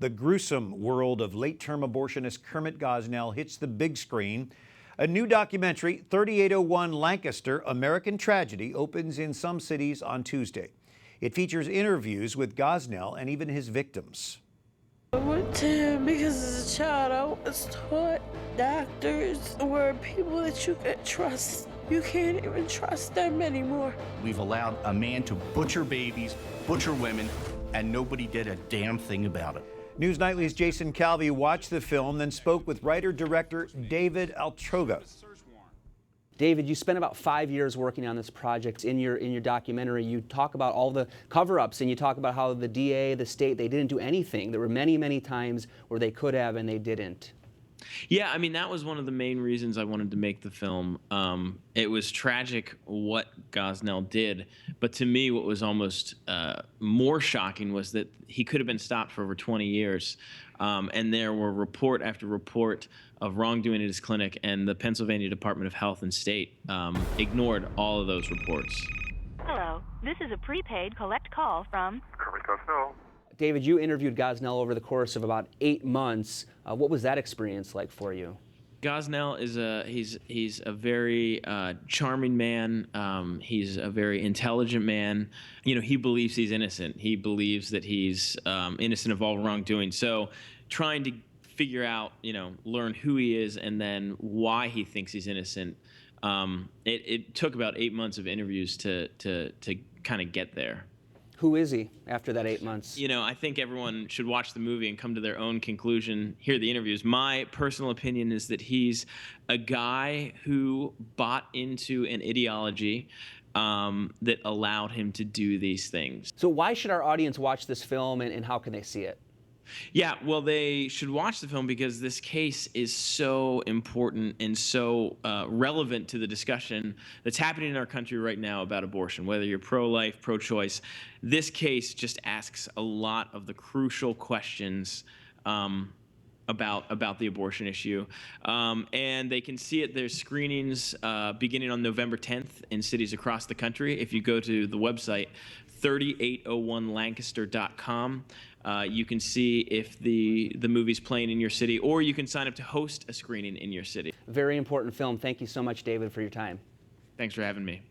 The gruesome world of late-term abortionist Kermit Gosnell hits the big screen. A new documentary, 3801 Lancaster, American Tragedy, opens in some cities on Tuesday. It features interviews with Gosnell and even his victims. I went to him because as a child I was taught doctors were people that you could trust. You can't even trust them anymore. We've allowed a man to butcher babies, butcher women, and nobody did a damn thing about it. News Nightly's Jason Calvi watched the film, then spoke with writer-director David Altroga. David, you spent about 5 years working on this project. In your documentary, you talk about all the cover-ups, and you talk about how the DA, the state, they didn't do anything. There were many, many times where they could have and they didn't. Yeah, I mean, that was one of the main reasons I wanted to make the film. It was tragic what Gosnell did, but to me what was almost more shocking was that he could have been stopped for over 20 years. And there were report after report of wrongdoing at his clinic, and the Pennsylvania Department of Health and State ignored all of those reports. Hello, this is a prepaid collect call from Kermit Gosnell. David, you interviewed Gosnell over the course of about 8 months. What was that experience like for you? Gosnell is he's a very charming man. He's a very intelligent man. You know, he believes he's innocent. He believes that he's innocent of all wrongdoing. So trying to figure out, learn who he is and then why he thinks he's innocent. It took about 8 months of interviews to kind of get there. Who is he after that 8 months? I think everyone should watch the movie and come to their own conclusion, hear the interviews. My personal opinion is that he's a guy who bought into an ideology that allowed him to do these things. So why should our audience watch this film, and how can they see it? Yeah, well, they should watch the film because this case is so important and so relevant to the discussion that's happening in our country right now about abortion, whether you're pro-life, pro-choice. This case just asks a lot of the crucial questions about the abortion issue. And they can see it. There's screenings beginning on November 10th in cities across the country. If you go to the website, 3801lancaster.com, you can see if the movie's playing in your city, or you can sign up to host a screening in your city. Very important film. Thank you so much, David, for your time. Thanks for having me.